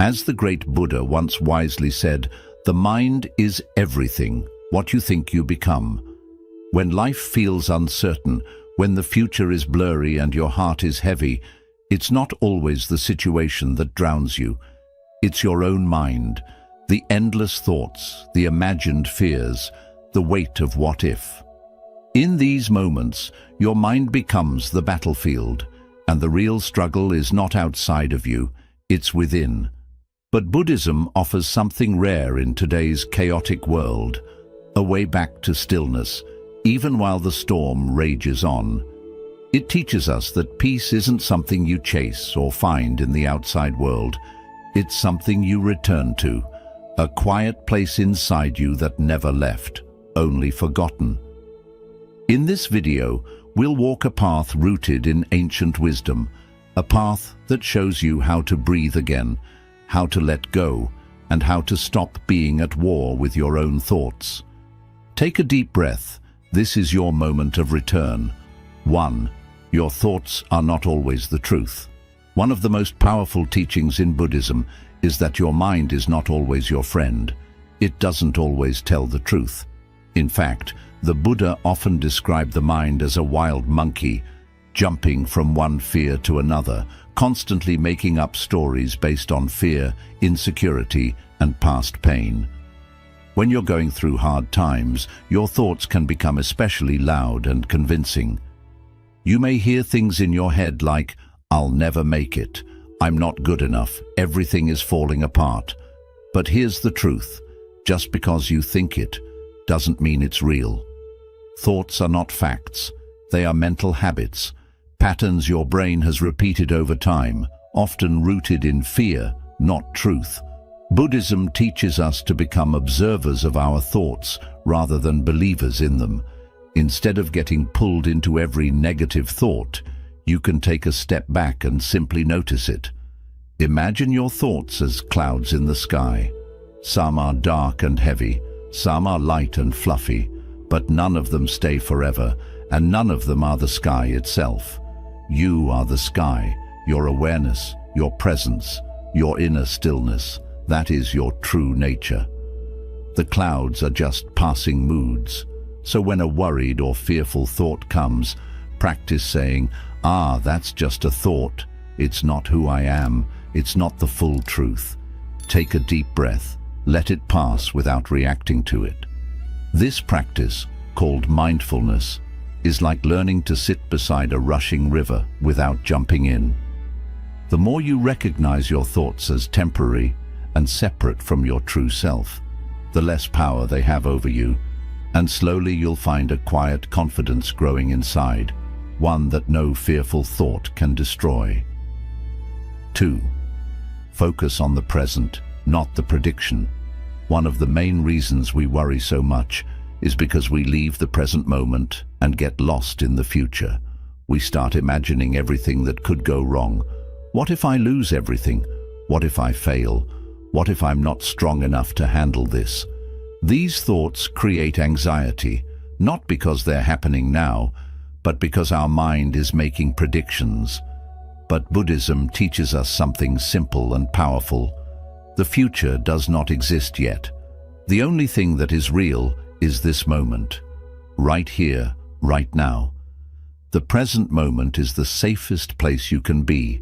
As the great Buddha once wisely said, the mind is everything, what you think you become. When life feels uncertain, when the future is blurry and your heart is heavy, it's not always the situation that drowns you. It's your own mind, the endless thoughts, the imagined fears, the weight of what if. In these moments, your mind becomes the battlefield, and the real struggle is not outside of you, it's within. But Buddhism offers something rare in today's chaotic world, a way back to stillness, even while the storm rages on. It teaches us that peace isn't something you chase or find in the outside world. It's something you return to, a quiet place inside you that never left, only forgotten. In this video, we'll walk a path rooted in ancient wisdom, a path that shows you how to breathe again, how to let go, and how to stop being at war with your own thoughts. Take a deep breath. This is your moment of return. 1. Your thoughts are not always the truth. One of the most powerful teachings in Buddhism is that your mind is not always your friend. It doesn't always tell the truth. In fact, the Buddha often described the mind as a wild monkey, jumping from one fear to another, constantly making up stories based on fear, insecurity, and past pain. When you're going through hard times, your thoughts can become especially loud and convincing. You may hear things in your head like, "I'll never make it," "I'm not good enough," "Everything is falling apart." But here's the truth. Just because you think it doesn't mean it's real. Thoughts are not facts. They are mental habits, patterns your brain has repeated over time, often rooted in fear, not truth. Buddhism teaches us to become observers of our thoughts rather than believers in them. Instead of getting pulled into every negative thought, you can take a step back and simply notice it. Imagine your thoughts as clouds in the sky. Some are dark and heavy, some are light and fluffy, but none of them stay forever, and none of them are the sky itself. You are the sky, your awareness, your presence, your inner stillness. That is your true nature. The clouds are just passing moods. So when a worried or fearful thought comes, practice saying, "That's just a thought. It's not who I am. It's not the full truth." Take a deep breath. Let it pass without reacting to it. This practice, called mindfulness, is like learning to sit beside a rushing river without jumping in. The more you recognize your thoughts as temporary and separate from your true self, the less power they have over you, and slowly you'll find a quiet confidence growing inside, one that no fearful thought can destroy. 2. Focus on the present, not the prediction. One of the main reasons we worry so much is because we leave the present moment and get lost in the future. We start imagining everything that could go wrong. What if I lose everything? What if I fail? What if I'm not strong enough to handle this? These thoughts create anxiety, not because they're happening now, but because our mind is making predictions. But Buddhism teaches us something simple and powerful. The future does not exist yet. The only thing that is real is this moment, right here, right now. The present moment is the safest place you can be.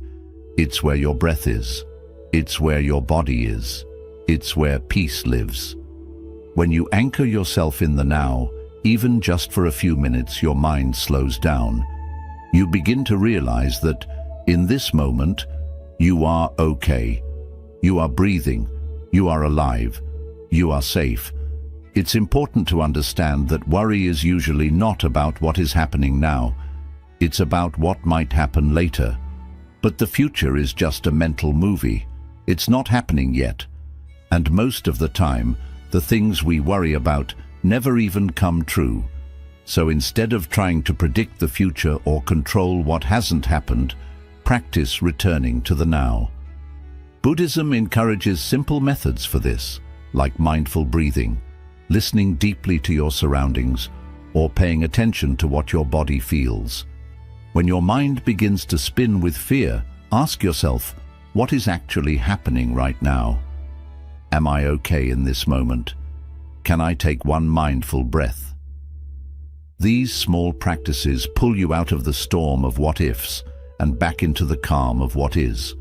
It's where your breath is. It's where your body is. It's where peace lives. When you anchor yourself in the now, even just for a few minutes, your mind slows down. You begin to realize that in this moment, you are okay. You are breathing. You are alive. You are safe. It's important to understand that worry is usually not about what is happening now. It's about what might happen later. But the future is just a mental movie. It's not happening yet. And most of the time, the things we worry about never even come true. So instead of trying to predict the future or control what hasn't happened, practice returning to the now. Buddhism encourages simple methods for this, like mindful breathing, listening deeply to your surroundings, or paying attention to what your body feels. When your mind begins to spin with fear, ask yourself, What is actually happening right now? Am I okay in this moment? Can I take one mindful breath? These small practices pull you out of the storm of what-ifs and back into the calm of what is.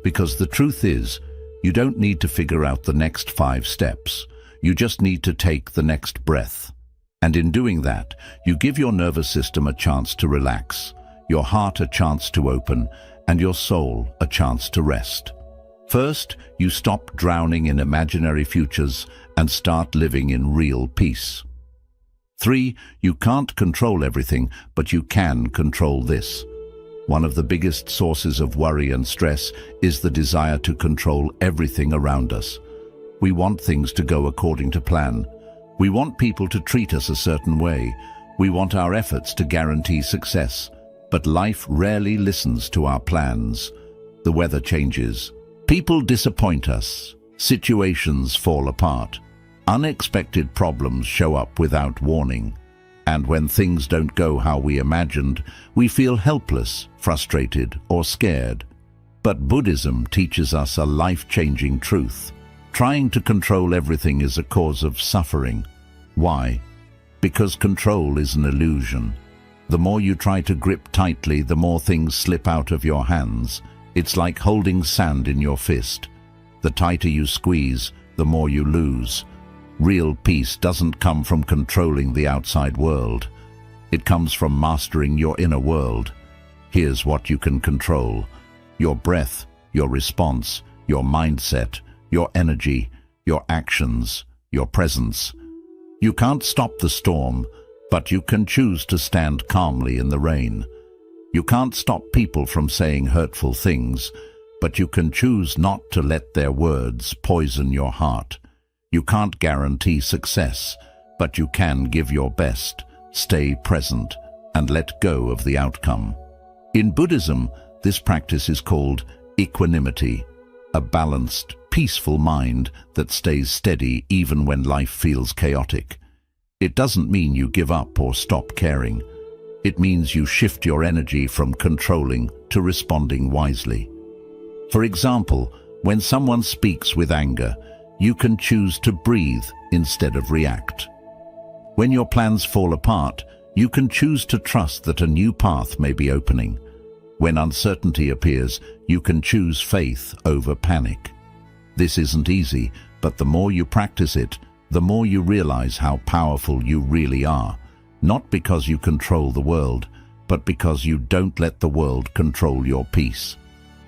Because the truth is, you don't need to figure out the next 5 steps. You just need to take the next breath. And in doing that, you give your nervous system a chance to relax, your heart a chance to open, and your soul a chance to rest. First, you stop drowning in imaginary futures and start living in real peace. 3, you can't control everything, but you can control this. One of the biggest sources of worry and stress is the desire to control everything around us. We want things to go according to plan. We want people to treat us a certain way. We want our efforts to guarantee success. But life rarely listens to our plans. The weather changes. People disappoint us. Situations fall apart. Unexpected problems show up without warning. And when things don't go how we imagined, we feel helpless, frustrated, or scared. But Buddhism teaches us a life-changing truth. Trying to control everything is a cause of suffering. Why? Because control is an illusion. The more you try to grip tightly, the more things slip out of your hands. It's like holding sand in your fist. The tighter you squeeze, the more you lose. Real peace doesn't come from controlling the outside world. It comes from mastering your inner world. Here's what you can control: your breath, your response, your mindset, your energy, your actions, your presence. You can't stop the storm, but you can choose to stand calmly in the rain. You can't stop people from saying hurtful things, but you can choose not to let their words poison your heart. You can't guarantee success, but you can give your best, stay present, and let go of the outcome. In Buddhism, this practice is called equanimity, a balanced, peaceful mind that stays steady even when life feels chaotic. It doesn't mean you give up or stop caring. It means you shift your energy from controlling to responding wisely. For example, when someone speaks with anger, you can choose to breathe instead of react. When your plans fall apart, you can choose to trust that a new path may be opening. When uncertainty appears, you can choose faith over panic. This isn't easy, but the more you practice it, the more you realize how powerful you really are. Not because you control the world, but because you don't let the world control your peace.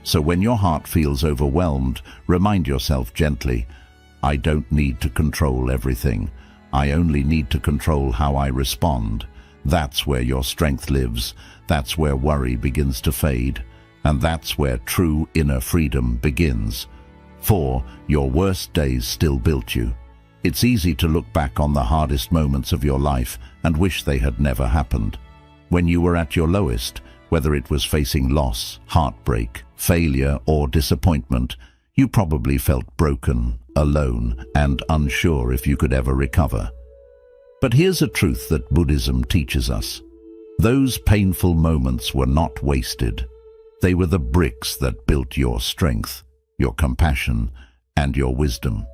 So when your heart feels overwhelmed, remind yourself gently, I don't need to control everything. I only need to control how I respond. That's where your strength lives. That's where worry begins to fade. And that's where true inner freedom begins. For your worst days still built you. It's easy to look back on the hardest moments of your life and wish they had never happened. When you were at your lowest, whether it was facing loss, heartbreak, failure, or disappointment, you probably felt broken, alone, and unsure if you could ever recover. But here's a truth that Buddhism teaches us. Those painful moments were not wasted. They were the bricks that built your strength, your compassion, and your wisdom.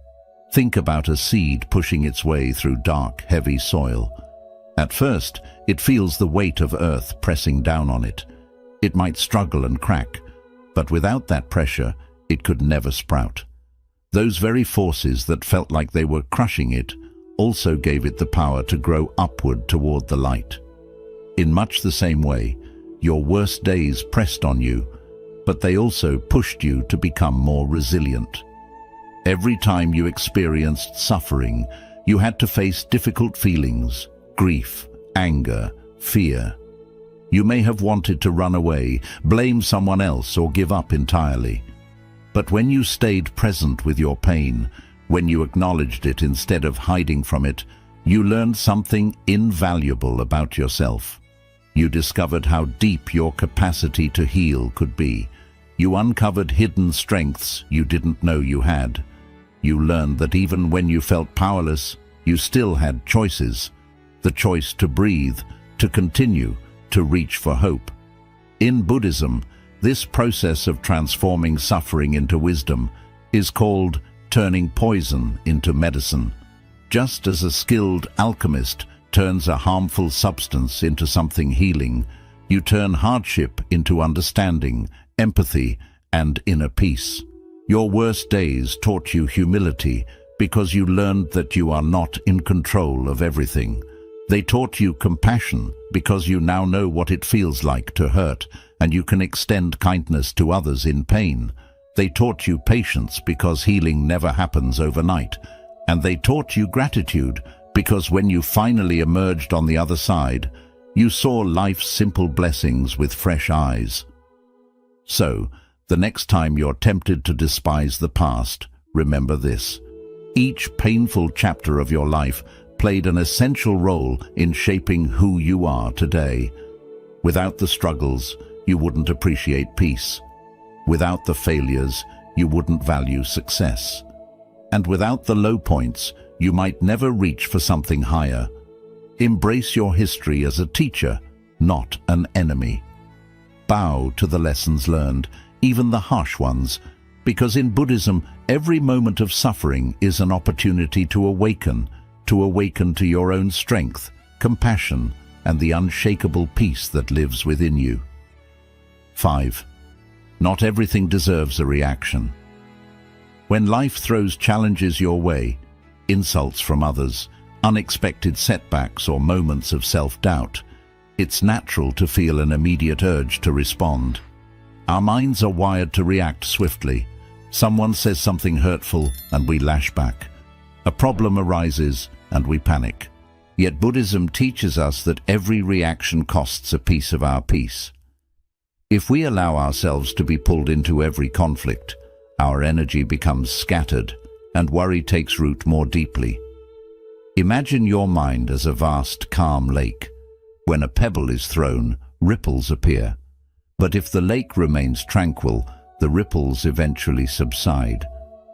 Think about a seed pushing its way through dark, heavy soil. At first, it feels the weight of earth pressing down on it. It might struggle and crack, but without that pressure, it could never sprout. Those very forces that felt like they were crushing it also gave it the power to grow upward toward the light. In much the same way, your worst days pressed on you, but they also pushed you to become more resilient. Every time you experienced suffering, you had to face difficult feelings, grief, anger, fear. You may have wanted to run away, blame someone else, or give up entirely. But when you stayed present with your pain, when you acknowledged it instead of hiding from it, you learned something invaluable about yourself. You discovered how deep your capacity to heal could be. You uncovered hidden strengths you didn't know you had. You learned that even when you felt powerless, you still had choices. The choice to breathe, to continue, to reach for hope. In Buddhism, This process of transforming suffering into wisdom is called turning poison into medicine. Just as a skilled alchemist turns a harmful substance into something healing, you turn hardship into understanding, empathy, and inner peace. Your worst days taught you humility because you learned that you are not in control of everything. They taught you compassion because you now know what it feels like to hurt, and you can extend kindness to others in pain. They taught you patience because healing never happens overnight. And they taught you gratitude because when you finally emerged on the other side, you saw life's simple blessings with fresh eyes. So, the next time you're tempted to despise the past, remember this. Each painful chapter of your life played an essential role in shaping who you are today. Without the struggles, you wouldn't appreciate peace. Without the failures, you wouldn't value success. And without the low points, you might never reach for something higher. Embrace your history as a teacher, not an enemy. Bow to the lessons learned, even the harsh ones, because in Buddhism, every moment of suffering is an opportunity to awaken to your own strength, compassion, and the unshakable peace that lives within you. 5. Not everything deserves a reaction. When life throws challenges your way, insults from others, unexpected setbacks or moments of self-doubt, it's natural to feel an immediate urge to respond. Our minds are wired to react swiftly. Someone says something hurtful and we lash back. A problem arises and we panic. Yet Buddhism teaches us that every reaction costs a piece of our peace. If we allow ourselves to be pulled into every conflict, our energy becomes scattered and worry takes root more deeply. Imagine your mind as a vast, calm lake. When a pebble is thrown, ripples appear. But if the lake remains tranquil, the ripples eventually subside.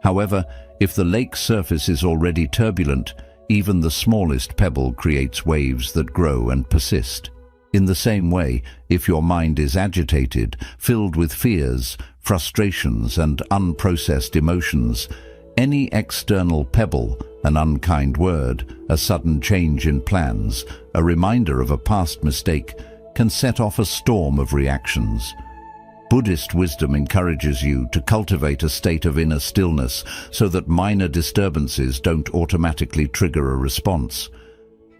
However, if the lake's surface is already turbulent, even the smallest pebble creates waves that grow and persist. In the same way, if your mind is agitated, filled with fears, frustrations, and unprocessed emotions, any external pebble, an unkind word, a sudden change in plans, a reminder of a past mistake, can set off a storm of reactions. Buddhist wisdom encourages you to cultivate a state of inner stillness so that minor disturbances don't automatically trigger a response.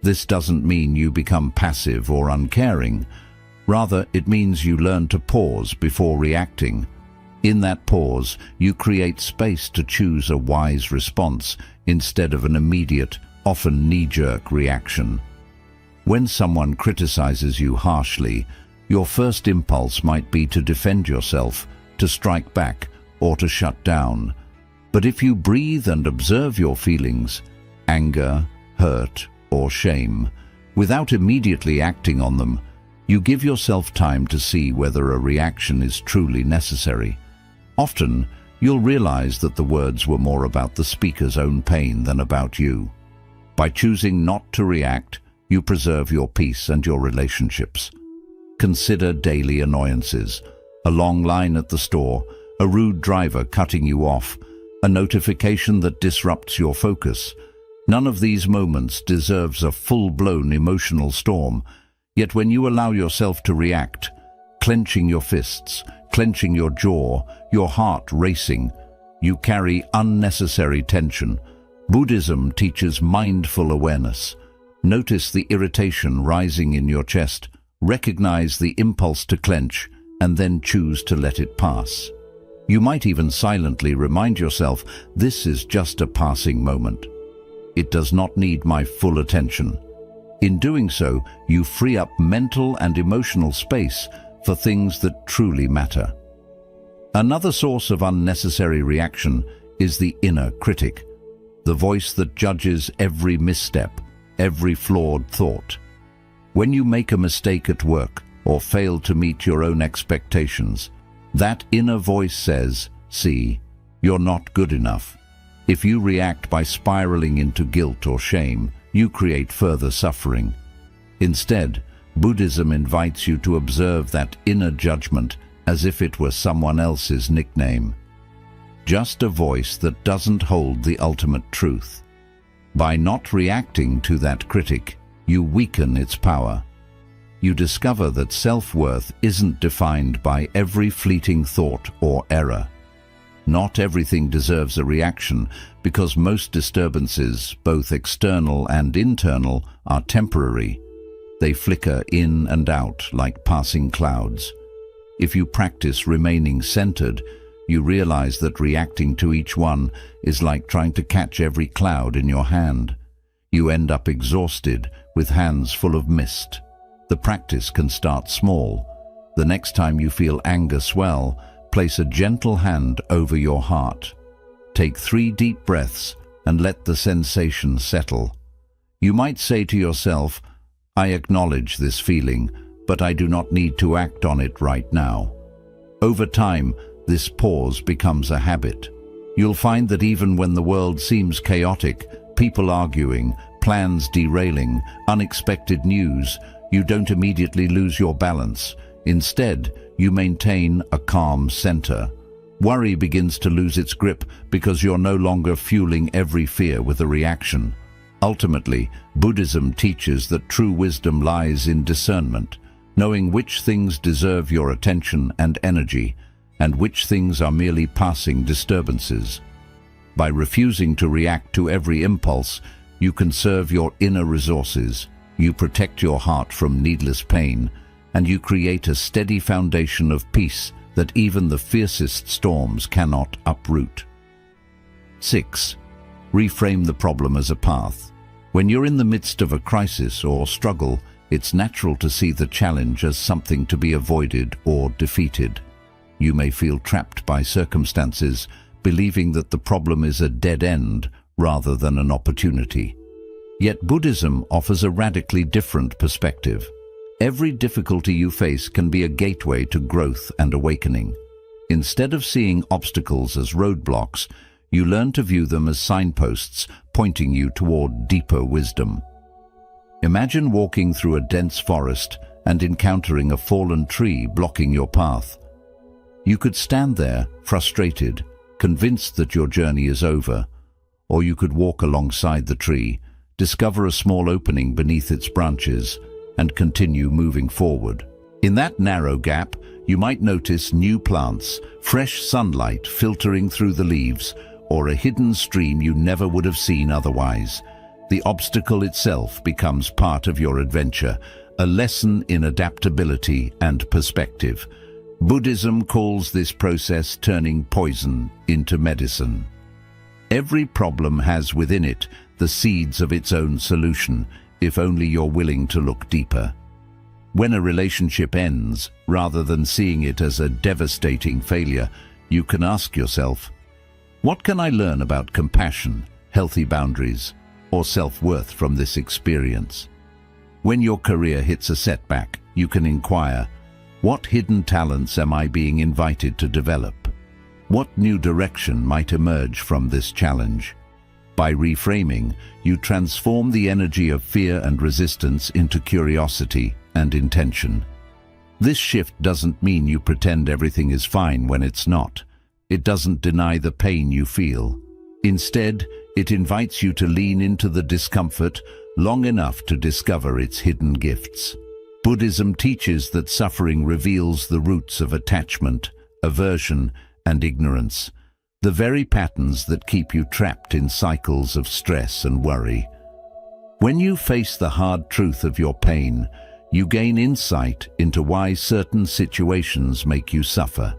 This doesn't mean you become passive or uncaring. Rather, it means you learn to pause before reacting. In that pause, you create space to choose a wise response instead of an immediate, often knee-jerk reaction. When someone criticizes you harshly, your first impulse might be to defend yourself, to strike back, or to shut down. But if you breathe and observe your feelings, anger, hurt, or shame, without immediately acting on them, you give yourself time to see whether a reaction is truly necessary. Often, you'll realize that the words were more about the speaker's own pain than about you. By choosing not to react, you preserve your peace and your relationships. Consider daily annoyances: a long line at the store, a rude driver cutting you off, a notification that disrupts your focus. None of these moments deserves a full-blown emotional storm, yet when you allow yourself to react, clenching your fists, clenching your jaw, your heart racing, you carry unnecessary tension. Buddhism teaches mindful awareness. Notice the irritation rising in your chest, recognize the impulse to clench, and then choose to let it pass. You might even silently remind yourself, this is just a passing moment. It does not need my full attention. In doing so, you free up mental and emotional space for things that truly matter. Another source of unnecessary reaction is the inner critic, the voice that judges every misstep, every flawed thought. When you make a mistake at work or fail to meet your own expectations, that inner voice says, "See, you're not good enough." If you react by spiraling into guilt or shame, you create further suffering. Instead, Buddhism invites you to observe that inner judgment as if it were someone else's nickname. Just a voice that doesn't hold the ultimate truth. By not reacting to that critic, you weaken its power. You discover that self-worth isn't defined by every fleeting thought or error. Not everything deserves a reaction, because most disturbances, both external and internal, are temporary. They flicker in and out like passing clouds. If you practice remaining centered, you realize that reacting to each one is like trying to catch every cloud in your hand. You end up exhausted, with hands full of mist. The practice can start small. The next time you feel anger swell, place a gentle hand over your heart. Take 3 deep breaths and let the sensation settle. You might say to yourself, "I acknowledge this feeling, but I do not need to act on it right now." Over time, this pause becomes a habit. You'll find that even when the world seems chaotic, people arguing, plans derailing, unexpected news, you don't immediately lose your balance. Instead, you maintain a calm center. Worry begins to lose its grip because you're no longer fueling every fear with a reaction. Ultimately, Buddhism teaches that true wisdom lies in discernment, knowing which things deserve your attention and energy, and which things are merely passing disturbances. By refusing to react to every impulse, you conserve your inner resources, you protect your heart from needless pain, and you create a steady foundation of peace that even the fiercest storms cannot uproot. 6. Reframe the problem as a path. When you're in the midst of a crisis or struggle, it's natural to see the challenge as something to be avoided or defeated. You may feel trapped by circumstances, believing that the problem is a dead end rather than an opportunity. Yet Buddhism offers a radically different perspective. Every difficulty you face can be a gateway to growth and awakening. Instead of seeing obstacles as roadblocks, you learn to view them as signposts pointing you toward deeper wisdom. Imagine walking through a dense forest and encountering a fallen tree blocking your path. You could stand there, frustrated, convinced that your journey is over, or you could walk alongside the tree, discover a small opening beneath its branches, and continue moving forward. In that narrow gap, you might notice new plants, fresh sunlight filtering through the leaves, or a hidden stream you never would have seen otherwise. The obstacle itself becomes part of your adventure, a lesson in adaptability and perspective. Buddhism calls this process turning poison into medicine. Every problem has within it the seeds of its own solution, if only you're willing to look deeper. When a relationship ends, rather than seeing it as a devastating failure, you can ask yourself, what can I learn about compassion, healthy boundaries, or self-worth from this experience? When your career hits a setback, you can inquire, what hidden talents am I being invited to develop? What new direction might emerge from this challenge? By reframing, you transform the energy of fear and resistance into curiosity and intention. This shift doesn't mean you pretend everything is fine when it's not. It doesn't deny the pain you feel. Instead, it invites you to lean into the discomfort long enough to discover its hidden gifts. Buddhism teaches that suffering reveals the roots of attachment, aversion, and ignorance, the very patterns that keep you trapped in cycles of stress and worry. When you face the hard truth of your pain, you gain insight into why certain situations make you suffer.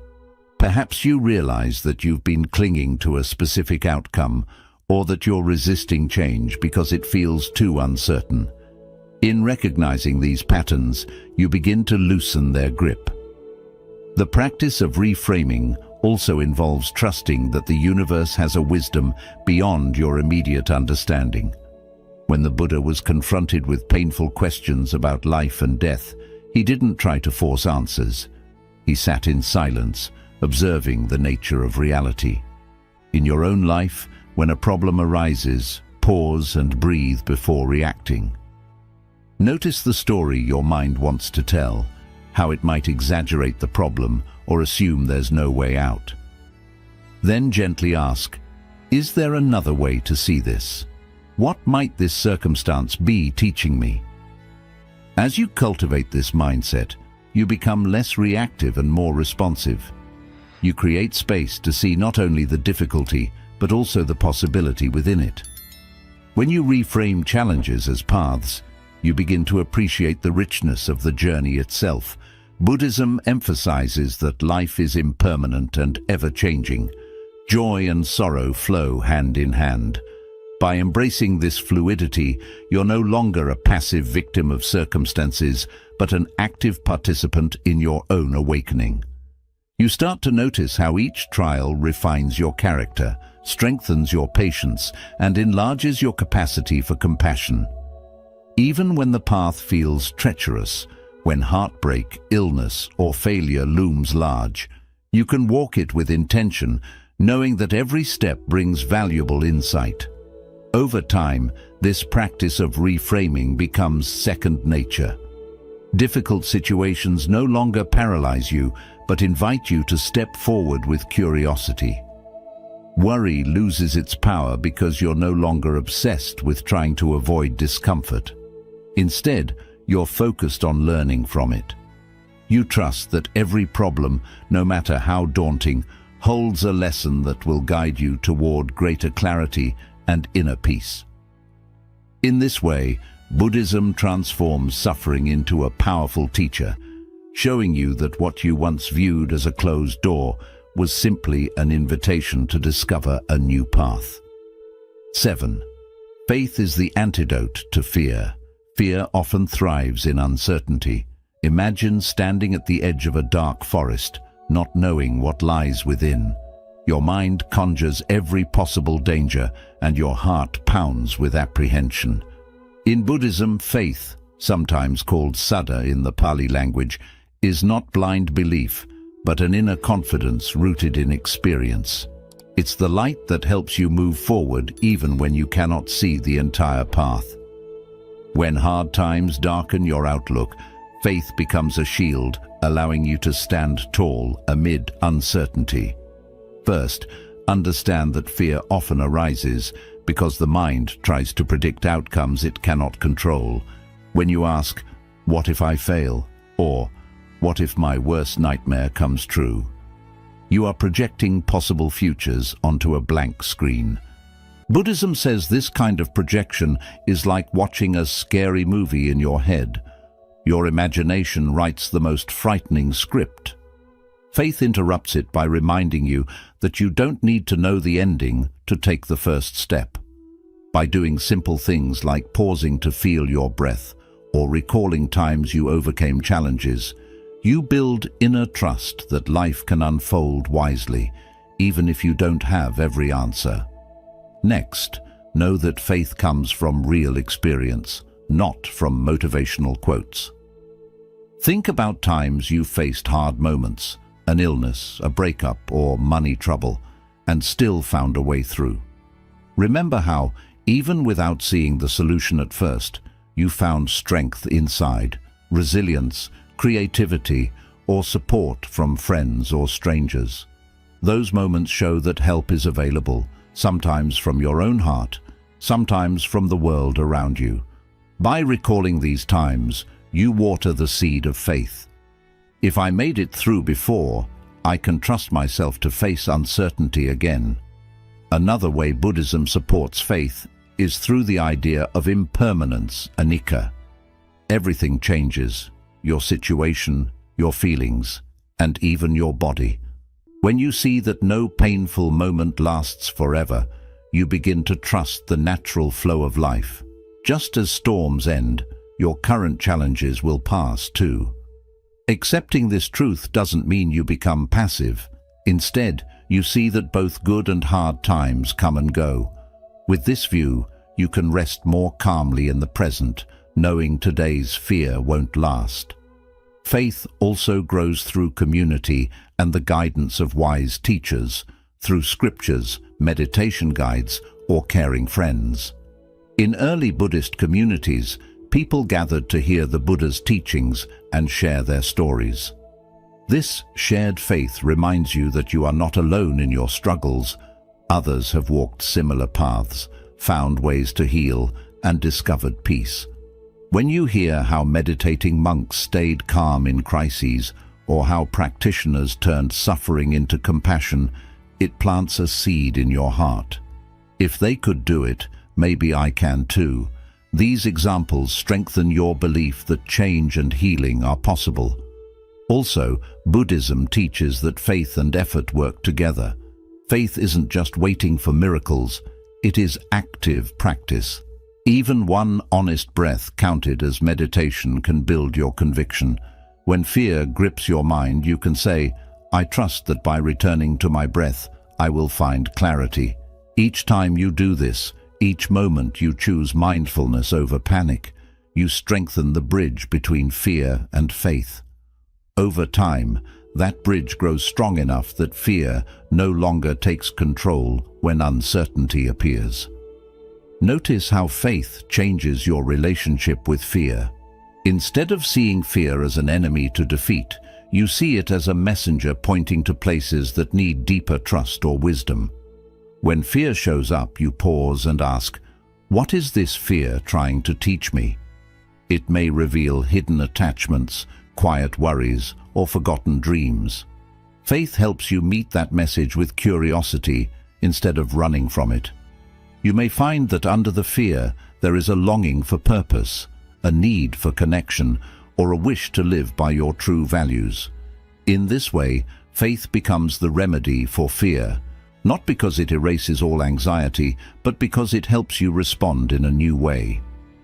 Perhaps you realize that you've been clinging to a specific outcome, or that you're resisting change because it feels too uncertain. In recognizing these patterns, you begin to loosen their grip. The practice of reframing also involves trusting that the universe has a wisdom beyond your immediate understanding. When the Buddha was confronted with painful questions about life and death, he didn't try to force answers. He sat in silence, observing the nature of reality. In your own life, when a problem arises, pause and breathe before reacting. Notice the story your mind wants to tell, how it might exaggerate the problem or assume there's no way out. Then gently ask, is there another way to see this? What might this circumstance be teaching me? As you cultivate this mindset, you become less reactive and more responsive. You create space to see not only the difficulty, but also the possibility within it. When you reframe challenges as paths, you begin to appreciate the richness of the journey itself. Buddhism emphasizes that life is impermanent and ever-changing. Joy and sorrow flow hand in hand. By embracing this fluidity, you're no longer a passive victim of circumstances, but an active participant in your own awakening. You start to notice how each trial refines your character, strengthens your patience, and enlarges your capacity for compassion. Even when the path feels treacherous, when heartbreak, illness, or failure looms large, you can walk it with intention, knowing that every step brings valuable insight. Over time, this practice of reframing becomes second nature. Difficult situations no longer paralyze you, but invite you to step forward with curiosity. Worry loses its power because you're no longer obsessed with trying to avoid discomfort. Instead, you're focused on learning from it. You trust that every problem, no matter how daunting, holds a lesson that will guide you toward greater clarity and inner peace. In this way, Buddhism transforms suffering into a powerful teacher, showing you that what you once viewed as a closed door was simply an invitation to discover a new path. 7. Faith is the antidote to fear. Fear often thrives in uncertainty. Imagine standing at the edge of a dark forest, not knowing what lies within. Your mind conjures every possible danger, and your heart pounds with apprehension. In Buddhism, faith, sometimes called Saddha in the Pali language, is not blind belief, but an inner confidence rooted in experience. It's the light that helps you move forward even when you cannot see the entire path. When hard times darken your outlook, faith becomes a shield, allowing you to stand tall amid uncertainty. First, understand that fear often arises because the mind tries to predict outcomes it cannot control. When you ask, "What if I fail?" or "What if my worst nightmare comes true?" you are projecting possible futures onto a blank screen. Buddhism says this kind of projection is like watching a scary movie in your head. Your imagination writes the most frightening script. Faith interrupts it by reminding you that you don't need to know the ending to take the first step. By doing simple things like pausing to feel your breath or recalling times you overcame challenges, you build inner trust that life can unfold wisely, even if you don't have every answer. Next, know that faith comes from real experience, not from motivational quotes. Think about times you faced hard moments, an illness, a breakup, or money trouble, and still found a way through. Remember how, even without seeing the solution at first, you found strength inside, resilience, creativity, or support from friends or strangers. Those moments show that help is available, sometimes from your own heart, sometimes from the world around you. By recalling these times, you water the seed of faith. If I made it through before, I can trust myself to face uncertainty again. Another way Buddhism supports faith is through the idea of impermanence, anicca. Everything changes, your situation, your feelings, and even your body. When you see that no painful moment lasts forever, you begin to trust the natural flow of life. Just as storms end, your current challenges will pass too. Accepting this truth doesn't mean you become passive. Instead, you see that both good and hard times come and go. With this view, you can rest more calmly in the present, knowing today's fear won't last. Faith also grows through community and the guidance of wise teachers, through scriptures, meditation guides, or caring friends. In early Buddhist communities, people gathered to hear the Buddha's teachings and share their stories. This shared faith reminds you that you are not alone in your struggles. Others have walked similar paths, found ways to heal, and discovered peace. When you hear how meditating monks stayed calm in crises, or how practitioners turned suffering into compassion, it plants a seed in your heart. If they could do it, maybe I can too. These examples strengthen your belief that change and healing are possible. Also, Buddhism teaches that faith and effort work together. Faith isn't just waiting for miracles, it is active practice. Even one honest breath counted as meditation can build your conviction. When fear grips your mind, you can say, "I trust that by returning to my breath, I will find clarity." Each time you do this, each moment you choose mindfulness over panic, you strengthen the bridge between fear and faith. Over time, that bridge grows strong enough that fear no longer takes control when uncertainty appears. Notice how faith changes your relationship with fear. Instead of seeing fear as an enemy to defeat, you see it as a messenger pointing to places that need deeper trust or wisdom. When fear shows up, you pause and ask, "What is this fear trying to teach me?" It may reveal hidden attachments, quiet worries, or forgotten dreams. Faith helps you meet that message with curiosity instead of running from it. You may find that under the fear there is a longing for purpose, a need for connection, or a wish to live by your true values. In this way, faith becomes the remedy for fear, not because it erases all anxiety, but because it helps you respond in a new way.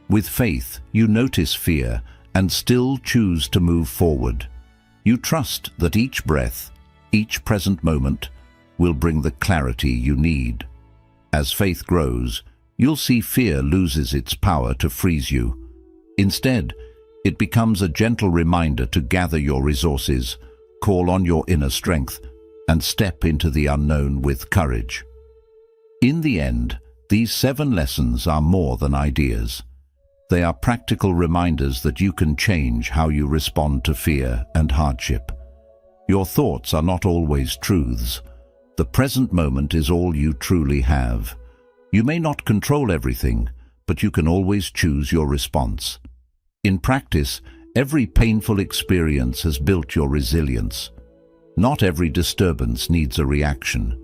With faith, you notice fear and still choose to move forward. You trust that each breath, each present moment, will bring the clarity you need. As faith grows, you'll see fear loses its power to freeze you. Instead, it becomes a gentle reminder to gather your resources, call on your inner strength, and step into the unknown with courage. In the end, these 7 lessons are more than ideas. They are practical reminders that you can change how you respond to fear and hardship. Your thoughts are not always truths. The present moment is all you truly have. You may not control everything, but you can always choose your response. In practice, every painful experience has built your resilience. Not every disturbance needs a reaction.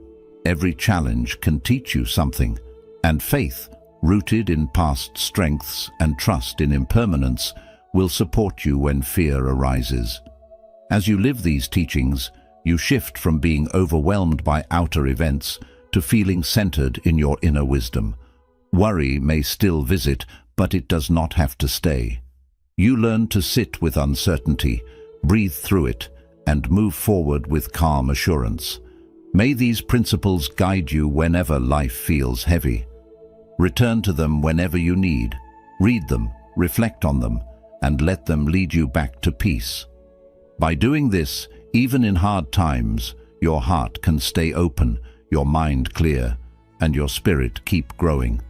Every challenge can teach you something, and faith, rooted in past strengths and trust in impermanence, will support you when fear arises. As you live these teachings, you shift from being overwhelmed by outer events to feeling centered in your inner wisdom. Worry may still visit, but it does not have to stay. You learn to sit with uncertainty, breathe through it, and move forward with calm assurance. May these principles guide you whenever life feels heavy. Return to them whenever you need. Read them, reflect on them, and let them lead you back to peace. By doing this, even in hard times, your heart can stay open, your mind clear, and your spirit keep growing.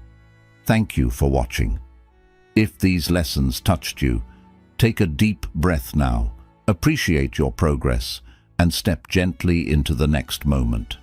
Thank you for watching. If these lessons touched you, take a deep breath now, appreciate your progress, and step gently into the next moment.